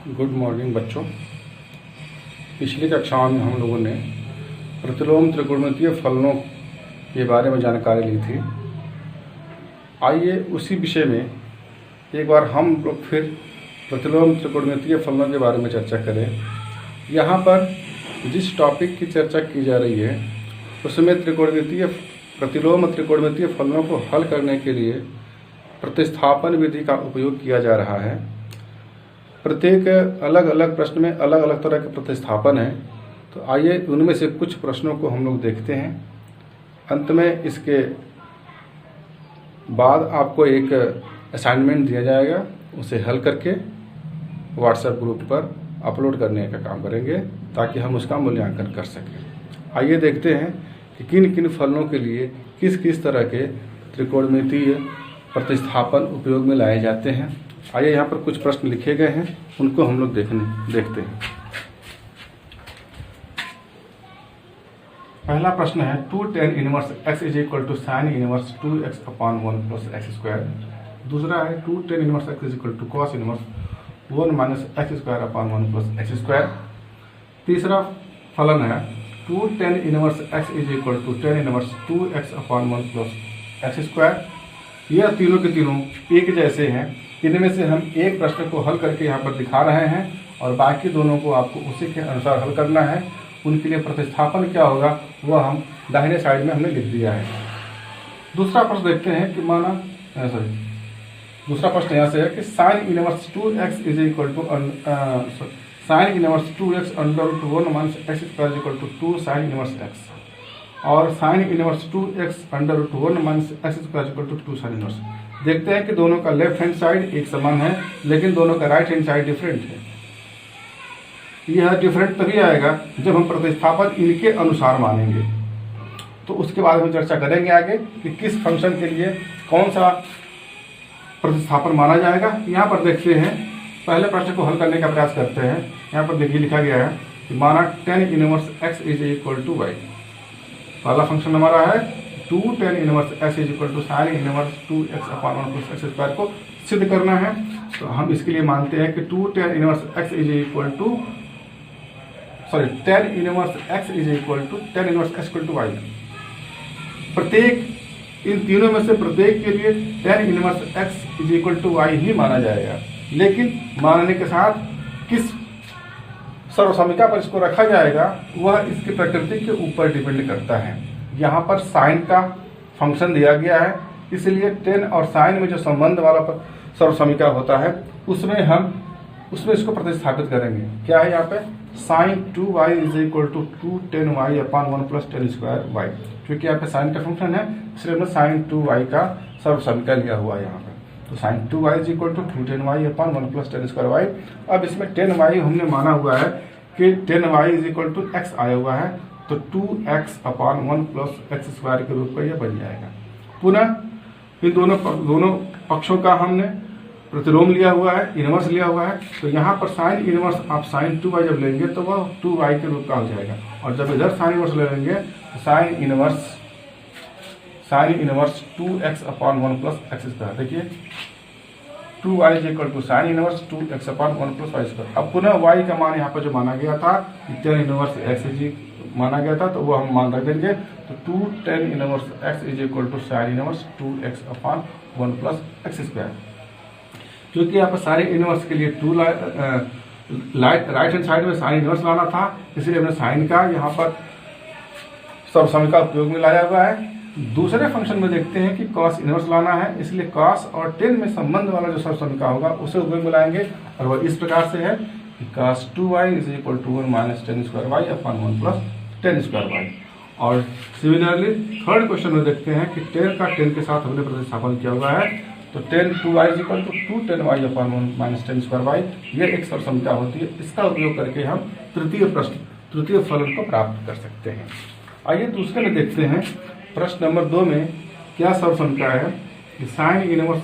Good morning बच्चों। पिछली कक्षाओं में हम लोगों ने प्रतिलोम त्रिकोणमितीय फलनों के बारे में जानकारी ली थी। आइए उसी विषय में एक बार हम लोग फिर प्रतिलोम त्रिकोणमितीय फलनों के बारे में चर्चा करें। यहाँ पर जिस टॉपिक की चर्चा की जा रही है उसमें प्रतिलोम त्रिकोणमितीय फलनों को हल करने के लिए प्रतिस्थापन विधि का उपयोग किया जा रहा है। प्रत्येक अलग अलग प्रश्न में अलग अलग तरह के प्रतिस्थापन है, तो आइए उनमें से कुछ प्रश्नों को हम लोग देखते हैं। अंत में इसके बाद आपको एक असाइनमेंट दिया जाएगा, उसे हल करके व्हाट्सएप ग्रुप पर अपलोड करने का काम करेंगे ताकि हम उसका मूल्यांकन कर सकें। आइए देखते हैं कि किन किन फलनों के लिए किस किस तरह के त्रिकोणमितीय प्रतिस्थापन उपयोग में लाए जाते हैं। आइए यहाँ पर कुछ प्रश्न लिखे गए हैं, उनको हम लोग देखते हैं। पहला प्रश्न है 2 tan inverse x is equal to sine inverse 2x upon 1 plus x square. दूसरा है 2 tan inverse x is equal to cos inverse 1 minus x square upon 1 plus x square. तीसरा फलन है 2 tan inverse x is equal to tan inverse 2x upon 1 plus x square. यह तीनों के तीनों एक जैसे हैं। इनमें से हम एक प्रश्न को हल करके यहाँ पर दिखा रहे हैं और बाकी दोनों को आपको उसी के अनुसार हल करना है। उनके लिए प्रतिस्थापन क्या होगा वह हम दाहिने साइड में हमने लिख दिया है। दूसरा प्रश्न देखते हैं कि दूसरा प्रश्न यहाँ से है कि sine inverse 2x is equal to sine inverse 2x under root 1 minus x square equal to 2 sine inverse x और sine inverse 2x under root 1 minus x square equal to 2 sine inverse. देखते हैं कि दोनों का left hand side एक समान है लेकिन दोनों का राइट हैंड साइड डिफरेंट है। यह डिफरेंट तभी आएगा जब हम प्रतिस्थापन इनके अनुसार मानेंगे, तो उसके बाद हम चर्चा करेंगे आगे कि किस फंक्शन के लिए कौन सा प्रतिस्थापन माना जाएगा। यहाँ पर देखते हैं, पहले प्रश्न को हल करने का प्रयास करते हैं। यहाँ पर देखिए लिखा गया है कि माना tan inverse x is equal to y। पहला फंक्शन हमारा है 2 tan inverse x is equal to sine inverse 2x upon 1 plus x square को सिद्ध करना है। तो हम इसके लिए मानते हैं कि 2 tan inverse x is equal to tan inverse x is equal to tan inverse x equal to y। प्रत्येक इन तीनों में से प्रत्येक के लिए tan inverse x is equal to y ही माना जाएगा, लेकिन मानने के साथ किस सर्वसमीका पर इसको रखा जाएगा वह इसकी प्रकृति के ऊपर डिपेंड करता है। यहाँ पर साइन का फंक्शन दिया गया है, इसलिए tan और साइन में जो संबंध वाला सर्वसमीका होता है उसमें इसको प्रतिस्थापित करेंगे। क्या है यहाँ पे sine 2y is equal to 2 tan y upon 1 plus tan square y। क्योंकि यहाँ पे साइन का फंक्शन है इसलिए हमने साइन 2y का सर्वसमीका लिया हुआ है यहाँ पे। तो sine 2y is equal to 2 tan y upon 1 plus tan square y। अब इसमें tan y हमने माना हुआ है कि tan y is equal to x आया हुआ है, तो 2x upon 1 plus x square के रूप में यह बन जाएगा। पुनः इन दोनों पक्षों का हमने प्रतिलोम लिया हुआ है, इनवर्स लिया हुआ है। तो यहाँ पर साइन इनवर्स आप साइन 2y जब लेंगे तो वह 2y के रूप का हो जाएगा, और जब इधर साइन इनवर्स ले लेंगे तो sine inverse 2x upon 1 plus x square. देखिए 2y is equal to sine inverse 2x upon 1 plus y square. अब पुनः y का मान यहाँ पर जो माना गया था tan इनवर्स x माना गया था, तो वो हम मान रख देंगे। तो 2 tan inverse x is equal to sine inverse 2x upon 1 plus x square. क्योंकि यहाँ पर साइन इनवर्स के लिए राइट हैंड साइड में साइन इनवर्स लाना था, इसलिए हमने साइन का यहाँ पर सर्वसमीका उपयोग में लाया हुआ है। दूसरे फंक्शन में देखते हैं कि कॉस इनवर्स लाना है, इसलिए कॉस और tan में संबंध वाला जो सर्वसमीका होगा उसे उपयोग में लाएंगे, और वह इस प्रकार से है कि cos 2y is equal to 1 minus tan square y upon 1 plus tan square y। और सिमिलरली थर्ड क्वेश्चन में देखते हैं कि tan का tan के साथ हमने प्रतिस्थापन किया हुआ है, तो tan 2y is equal to 2 tan y upon 1 minus tan square y। ये एक सर्वसमीका होती है, इसका उपयोग करके हम तृतीय फलन को प्राप्त कर सकते हैं। आइए दूसरे में देखते हैं। प्रश्न नंबर 2 में क्या सर्वसमीका है कि sine inverse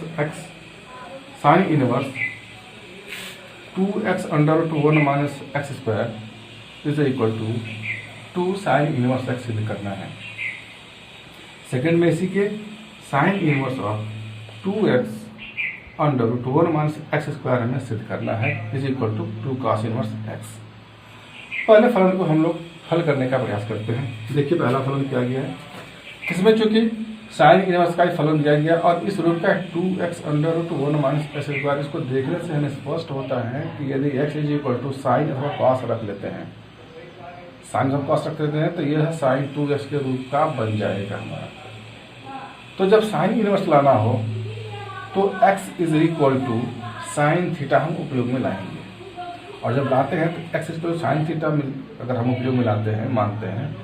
2x under root 1 minus x square is equal to 2 sine inverse x सिद्ध करना है। सेकंड में इसी के sine inverse of 2x √1 minus x square हमें सिद्ध करना है is equal to 2 cos inverse x. पहले फलन को हम लोग हल करने का प्रयास करते हैं। देखिए पहला फलन क्या गया है, इसमें चूंकि साइन इनवर्स का ही फलन दिया गया और इस रूप का 2x √1 माइनस एक्स स्क्वायर, इसको देखने से हमें स्पष्ट होता है कि यदि x is equal to sine अथवा कॉस रख लेते हैं, साइन हम कॉस रख लेते हैं तो यह साइन 2x के रूप का बन जाएगा हमारा। तो जब साइन इनवर्स लाना हो तो x is equal to sine theta हम उपयोग में लाएंगे, और जब लाते हैं तो x is equal to sine theta अगर हम उपयोग में लाते हैं मानते हैं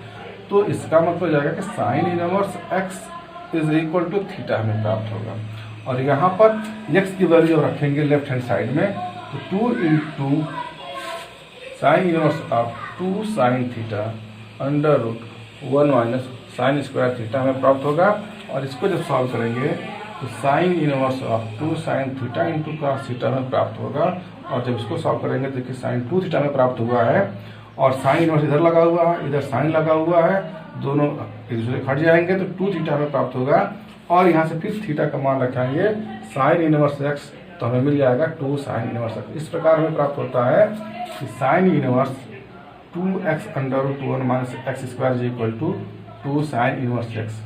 तो इसका मतलब हो जाएगा कि sine inverse x is equal to theta हमें प्राप्त होगा। और यहाँ पर x की वैल्यू रखेंगे लेफ्ट हैंड साइड में, तो 2 into sine inverse of 2 sine theta √1 minus sine square theta हमें प्राप्त होगा। और इसको जब सॉल्व करेंगे तो sine inverse of 2 sine theta into cos theta में प्राप्त होगा। और जब इसको सॉल्व करेंगे तो देखिए साइन 2 थीटा में प्राप्त हुआ है और साइन इनवर्स इधर लगा हुआ है, इधर साइन लगा हुआ है, दोनों एक दूसरे हट जाएंगे तो 2 थीटा में प्राप्त होगा। और यहाँ से फिर थीटा का मान रखेंगे साइन इनवर्स एक्स, तो हमें मिल जाएगा 2 साइन इनवर्स एक्स। इस प्रकार हमें प्राप्त होता है कि sine inverse 2x √1 minus x square is equal to 2 sine inverse x.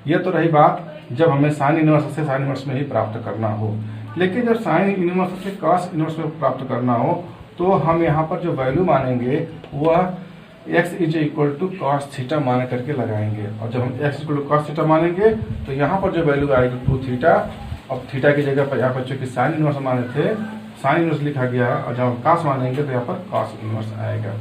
यह तो रही बात जब हमें साइन इनवर्स से साइन इनवर्स में ही प्राप्त करना हो, लेकिन जब साइन इनवर्स से कॉस इनवर्स में प्राप्त करना हो तो हम यहाँ पर जो वैल्यू मानेंगे वह x is equal to cos theta मान करके लगाएंगे। और जब हम x equal to cos theta मानेंगे तो यहाँ पर जो वैल्यू आएगी 2 थीटा, अब थीटा की जगह पर यहाँ पर चूंकि साइन इनवर्स माने थे साइन इनवर्स लिखा गया है, और जब हम कॉस मानेंगे तो यहाँ पर कॉस इनवर्स आएगा।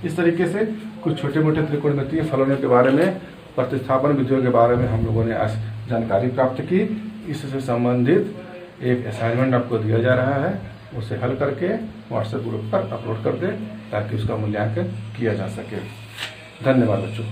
इस तरीके से कुछ छोटे मोटे त्रिकोणमितीय फलनों के बारे में, प्रतिस्थापन विधियों के बारे में हम लोगों ने आज जानकारी प्राप्त की। इससे संबंधित एक असाइनमेंट आपको दिया जा रहा है, उसे हल करके व्हाट्सएप ग्रुप पर अपलोड कर दें ताकि उसका मूल्यांकन किया जा सके। धन्यवाद बच्चों।